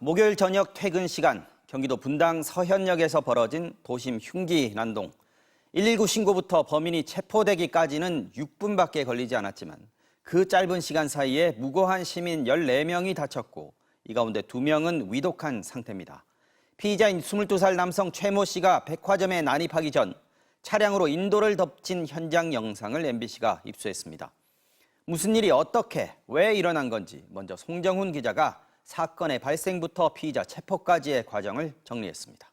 목요일 저녁 퇴근 시간 경기도 분당 서현역에서 벌어진 도심 흉기 난동. 119 신고부터 범인이 체포되기까지는 6분밖에 걸리지 않았지만 그 짧은 시간 사이에 무고한 시민 14명이 다쳤고 이 가운데 2명은 위독한 상태입니다. 피의자인 22살 남성 최모 씨가 백화점에 난입하기 전 차량으로 인도를 덮친 현장 영상을 MBC가 입수했습니다. 무슨 일이 어떻게, 왜 일어난 건지 먼저 송정훈 기자가 사건의 발생부터 피의자 체포까지의 과정을 정리했습니다.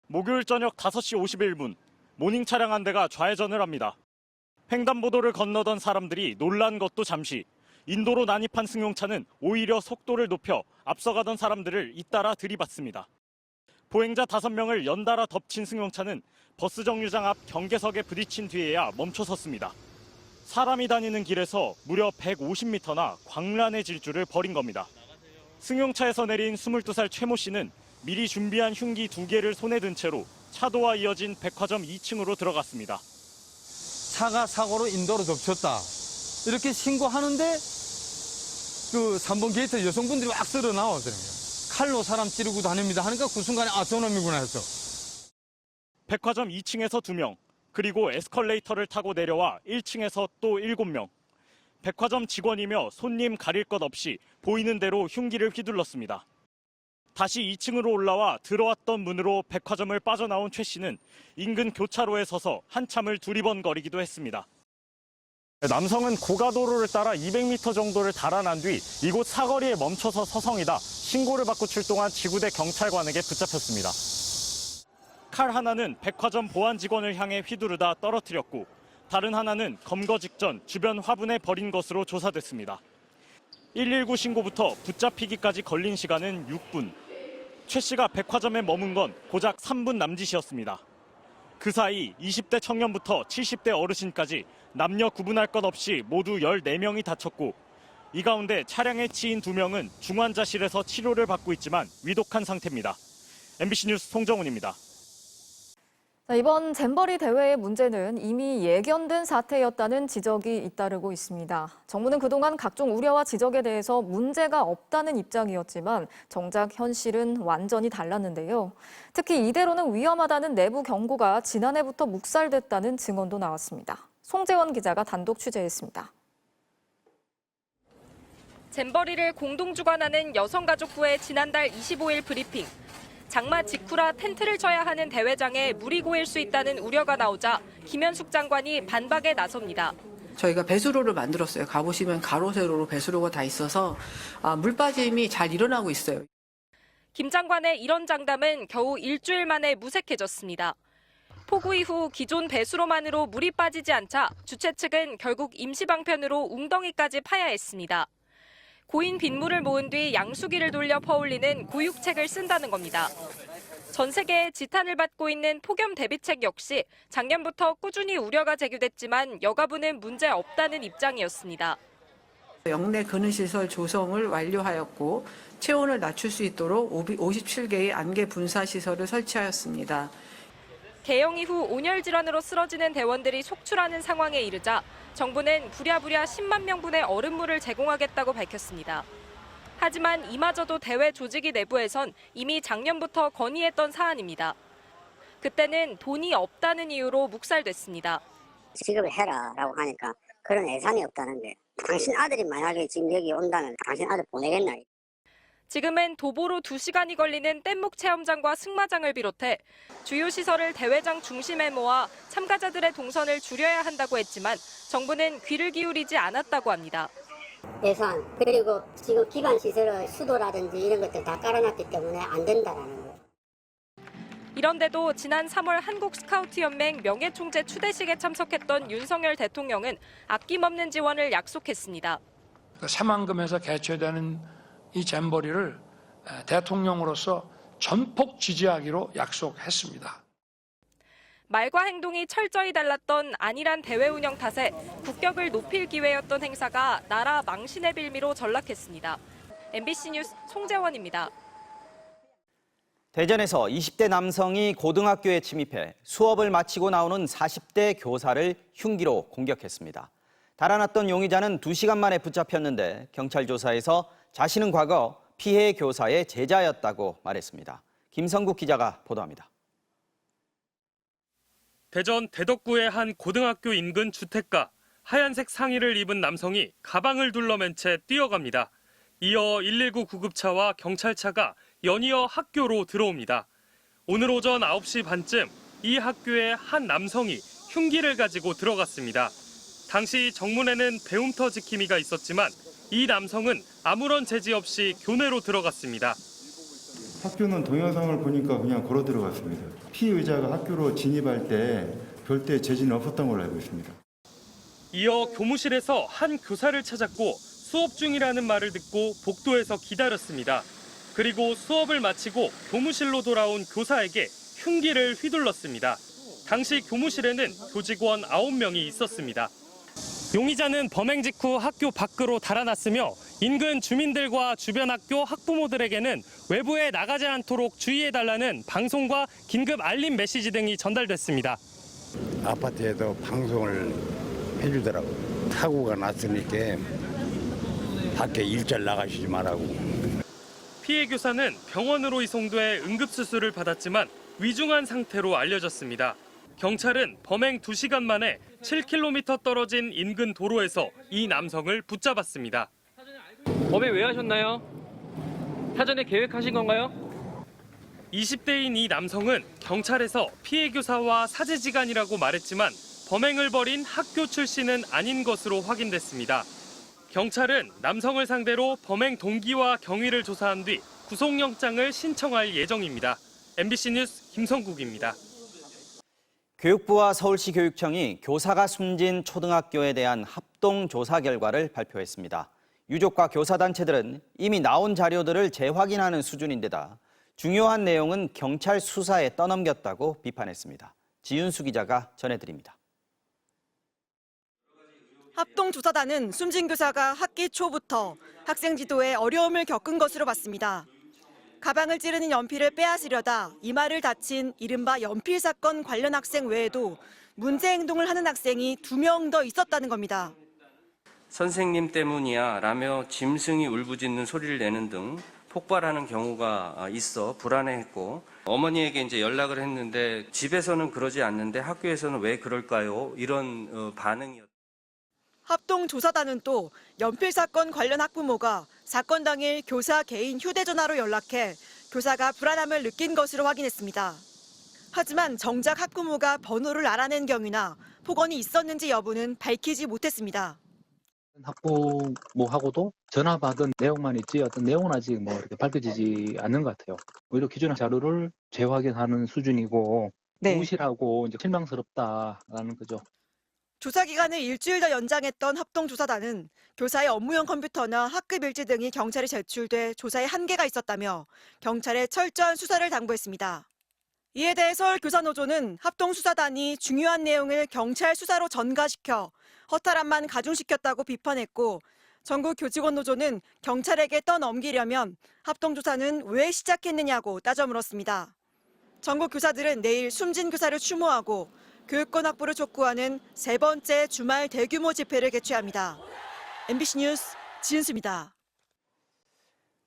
목요일 저녁 5시 51분, 모닝 차량 한 대가 좌회전을 합니다. 횡단보도를 건너던 사람들이 놀란 것도 잠시, 인도로 난입한 승용차는 오히려 속도를 높여 앞서가던 사람들을 잇따라 들이받습니다. 보행자 5명을 연달아 덮친 승용차는 버스 정류장 앞 경계석에 부딪힌 뒤에야 멈춰섰습니다. 사람이 다니는 길에서 무려 150m나 광란의 질주를 벌인 겁니다. 승용차에서 내린 22살 최모 씨는 미리 준비한 흉기 2개를 손에 든 채로 차도와 이어진 백화점 2층으로 들어갔습니다. 차가 사고로 인도로 덮쳤다. 이렇게 신고하는데 그 3번 게이트 여성분들이 막 쓸어 나오더라고요. 칼로 사람 찌르고 다닙니다 하니까 그 순간에 저놈이구나 해서. 백화점 2층에서 2명, 그리고 에스컬레이터를 타고 내려와 1층에서 또 7명. 백화점 직원이며 손님 가릴 것 없이 보이는 대로 흉기를 휘둘렀습니다. 다시 2층으로 올라와 들어왔던 문으로 백화점을 빠져나온 최 씨는 인근 교차로에 서서 한참을 두리번거리기도 했습니다. 남성은 고가도로를 따라 200m 정도를 달아난 뒤 이곳 사거리에 멈춰서 서성이다 신고를 받고 출동한 지구대 경찰관에게 붙잡혔습니다. 칼 하나는 백화점 보안 직원을 향해 휘두르다 떨어뜨렸고 다른 하나는 검거 직전 주변 화분에 버린 것으로 조사됐습니다. 119 신고부터 붙잡히기까지 걸린 시간은 6분. 최 씨가 백화점에 머문 건 고작 3분 남짓이었습니다. 그 사이 20대 청년부터 70대 어르신까지 남녀 구분할 것 없이 모두 14명이 다쳤고 이 가운데 차량에 치인 2명은 중환자실에서 치료를 받고 있지만 위독한 상태입니다. MBC 뉴스 송정훈입니다. 이번 잼버리 대회의 문제는 이미 예견된 사태였다는 지적이 잇따르고 있습니다. 정부는 그동안 각종 우려와 지적에 대해서 문제가 없다는 입장이었지만 정작 현실은 완전히 달랐는데요. 특히 이대로는 위험하다는 내부 경고가 지난해부터 묵살됐다는 증언도 나왔습니다. 송재원 기자가 단독 취재했습니다. 잼버리를 공동 주관하는 여성가족부의 지난달 25일 브리핑. 장마 직후라 텐트를 쳐야 하는 대회장에 물이 고일 수 있다는 우려가 나오자 김현숙 장관이 반박에 나섭니다. 저희가 배수로를 만들었어요. 가보시면 가로 세로로 배수로가 다 있어서 물 빠짐이 잘 일어나고 있어요. 김 장관의 이런 장담은 겨우 일주일 만에 무색해졌습니다. 폭우 이후 기존 배수로만으로 물이 빠지지 않자 주최 측은 결국 임시 방편으로 웅덩이까지 파야 했습니다. 고인 빗물을 모은 뒤 양수기를 돌려 퍼올리는 고육책을 쓴다는 겁니다. 전 세계에 지탄을 받고 있는 폭염 대비책 역시 작년부터 꾸준히 우려가 제기됐지만 여가부는 문제 없다는 입장이었습니다. 영내 근은시설 조성을 완료하였고 체온을 낮출 수 있도록 57개의 안개 분사시설을 설치하였습니다. 개영 이후 온열 질환으로 쓰러지는 대원들이 속출하는 상황에 이르자 정부는 부랴부랴 10만 명분의 얼음물을 제공하겠다고 밝혔습니다. 하지만 이마저도 대회 조직위 내부에선 이미 작년부터 건의했던 사안입니다. 그때는 돈이 없다는 이유로 묵살됐습니다. 지급을 해라라고 하니까 그런 예산이 없다는데 당신 아들이 만약에 지금 여기 온다면 당신 아들 보내겠나? 지금은 도보로 2시간이 걸리는 뗏목 체험장과 승마장을 비롯해 주요 시설을 대회장 중심에 모아 참가자들의 동선을 줄여야 한다고 했지만 정부는 귀를 기울이지 않았다고 합니다. 예산 그리고 지금 기반 시설의 수도라든지 이런 것들 다 깔아놨기 때문에 안 된다라는 거예요. 이런데도 지난 3월 한국스카우트연맹 명예총재 추대식에 참석했던 윤석열 대통령은 아낌없는 지원을 약속했습니다. 새만금에서 개최되는 이 잼버리를 대통령으로서 전폭 지지하기로 약속했습니다. 말과 행동이 철저히 달랐던 안일한 대회 운영 탓에 국격을 높일 기회였던 행사가 나라 망신의 빌미로 전락했습니다. MBC 뉴스 송재원입니다. 대전에서 20대 남성이 고등학교에 침입해 수업을 마치고 나오는 40대 교사를 흉기로 공격했습니다. 달아났던 용의자는 2시간 만에 붙잡혔는데 경찰 조사에서 자신은 과거 피해 교사의 제자였다고 말했습니다. 김성국 기자가 보도합니다. 대전 대덕구의 한 고등학교 인근 주택가, 하얀색 상의를 입은 남성이 가방을 둘러맨 채 뛰어갑니다. 이어 119 구급차와 경찰차가 연이어 학교로 들어옵니다. 오늘 오전 9시 반쯤 이 학교에 한 남성이 흉기를 가지고 들어갔습니다. 당시 정문에는 배움터 지킴이가 있었지만 이 남성은 아무런 제지 없이 교내로 들어갔습니다. 학교는 동영상을 보니까 그냥 걸어 들어갔습니다. 피의자가 학교로 진입할 때 별도의 제지는 없었던 걸로 알고 있습니다. 이어 교무실에서 한 교사를 찾았고 수업 중이라는 말을 듣고 복도에서 기다렸습니다. 그리고 수업을 마치고 교무실로 돌아온 교사에게 흉기를 휘둘렀습니다. 당시 교무실에는 교직원 9명이 있었습니다. 용의자는 범행 직후 학교 밖으로 달아났으며 인근 주민들과 주변 학교 학부모들에게는 외부에 나가지 않도록 주의해달라는 방송과 긴급 알림 메시지 등이 전달됐습니다. 아파트에도 방송을 해주더라고. 사고가 났으니까 밖에 일절 나가시지 말라고. 피해 교사는 병원으로 이송돼 응급수술을 받았지만 위중한 상태로 알려졌습니다. 경찰은 범행 2시간 만에 7km 떨어진 인근 도로에서 이 남성을 붙잡았습니다. 범행 왜 하셨나요? 사전에 계획하신 건가요? 20대인 이 남성은 경찰에서 피해 교사와 사제지간이라고 말했지만 범행을 벌인 학교 출신은 아닌 것으로 확인됐습니다. 경찰은 남성을 상대로 범행 동기와 경위를 조사한 뒤 구속영장을 신청할 예정입니다. MBC 뉴스 김성국입니다. 교육부와 서울시 교육청이 교사가 숨진 초등학교에 대한 합동조사 결과를 발표했습니다. 유족과 교사단체들은 이미 나온 자료들을 재확인하는 수준인데다 중요한 내용은 경찰 수사에 떠넘겼다고 비판했습니다. 지윤수 기자가 전해드립니다. 합동조사단은 숨진 교사가 학기 초부터 학생 지도에 어려움을 겪은 것으로 봤습니다. 가방을 찌르는 연필을 빼앗으려다 이마를 다친 이른바 연필 사건 관련 학생 외에도 문제 행동을 하는 학생이 2명 더 있었다는 겁니다. 선생님 때문이야 라며 짐승이 울부짖는 소리를 내는 등 폭발하는 경우가 있어 불안해했고 어머니에게 이제 연락을 했는데 집에서는 그러지 않는데 학교에서는 왜 그럴까요? 이런 반응이었습니다. 합동조사단은 또 연필 사건 관련 학부모가 사건 당일 교사 개인 휴대전화로 연락해 교사가 불안함을 느낀 것으로 확인했습니다. 하지만 정작 학부모가 번호를 알아낸 경위나 폭언이 있었는지 여부는 밝히지 못했습니다. 학부모하고도 전화 받은 내용만 있지 어떤 내용은 아직 이렇게 밝혀지지 않는 것 같아요. 오히려 기존의 자료를 재확인하는 수준이고 무실하고 이제 실망스럽다라는 거죠. 조사 기간을 일주일 더 연장했던 합동조사단은 교사의 업무용 컴퓨터나 학급 일지 등이 경찰에 제출돼 조사에 한계가 있었다며 경찰에 철저한 수사를 당부했습니다. 이에 대해 서울교사노조는 합동수사단이 중요한 내용을 경찰 수사로 전가시켜 허탈함만 가중시켰다고 비판했고 전국 교직원노조는 경찰에게 떠넘기려면 합동조사는 왜 시작했느냐고 따져 물었습니다. 전국 교사들은 내일 숨진 교사를 추모하고 교육권 확보를 촉구하는 3번째 주말 대규모 집회를 개최합니다. MBC 뉴스 지은수입니다.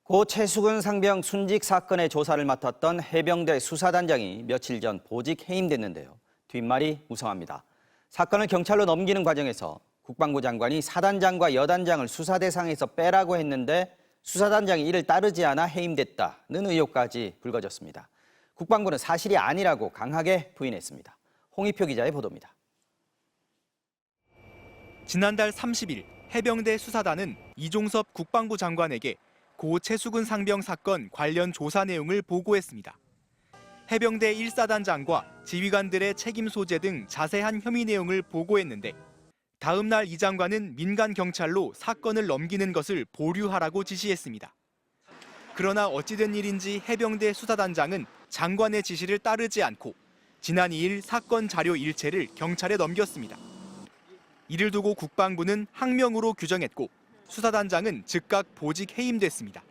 고 최수근 상병 순직 사건의 조사를 맡았던 해병대 수사단장이 며칠 전 보직 해임됐는데요. 뒷말이 무성합니다. 사건을 경찰로 넘기는 과정에서 국방부 장관이 사단장과 여단장을 수사 대상에서 빼라고 했는데 수사단장이 이를 따르지 않아 해임됐다는 의혹까지 불거졌습니다. 국방부는 사실이 아니라고 강하게 부인했습니다. 홍희표 기자의 보도입니다. 지난달 30일 해병대 수사단은 이종섭 국방부 장관에게 고 최수근 상병 사건 관련 조사 내용을 보고했습니다. 해병대 1사단장과 지휘관들의 책임 소재 등 자세한 혐의 내용을 보고했는데 다음 날 이 장관은 민간 경찰로 사건을 넘기는 것을 보류하라고 지시했습니다. 그러나 어찌된 일인지 해병대 수사단장은 장관의 지시를 따르지 않고 지난 2일 사건 자료 일체를 경찰에 넘겼습니다. 이를 두고 국방부는 항명으로 규정했고 수사단장은 즉각 보직 해임됐습니다.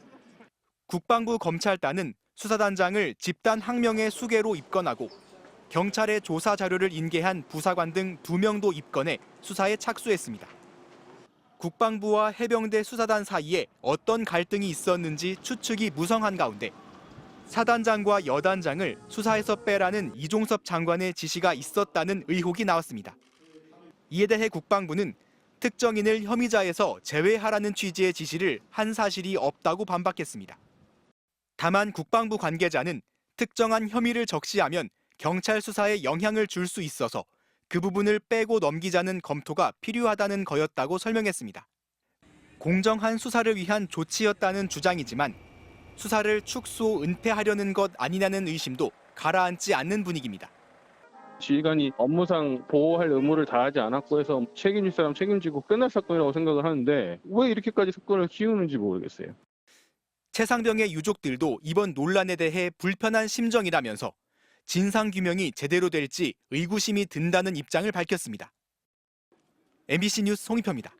국방부 검찰단은 수사단장을 집단 항명의 수괴로 입건하고 경찰에 조사 자료를 인계한 부사관 등 2명도 입건해 수사에 착수했습니다. 국방부와 해병대 수사단 사이에 어떤 갈등이 있었는지 추측이 무성한 가운데 사단장과 여단장을 수사에서 빼라는 이종섭 장관의 지시가 있었다는 의혹이 나왔습니다. 이에 대해 국방부는 특정인을 혐의자에서 제외하라는 취지의 지시를 한 사실이 없다고 반박했습니다. 다만 국방부 관계자는 특정한 혐의를 적시하면 경찰 수사에 영향을 줄 수 있어서 그 부분을 빼고 넘기자는 검토가 필요하다는 거였다고 설명했습니다. 공정한 수사를 위한 조치였다는 주장이지만 수사를 축소, 은폐하려는 것 아니냐는 의심도 가라앉지 않는 분위기입니다. 지휘관이 업무상 보호할 의무를 다하지 않았고 해서 책임질 사람 책임지고 끝날 사건이라고 생각을 하는데 왜 이렇게까지 사건을 키우는지 모르겠어요. 최상병의 유족들도 이번 논란에 대해 불편한 심정이라면서 진상규명이 제대로 될지 의구심이 든다는 입장을 밝혔습니다. MBC 뉴스 송희표입니다.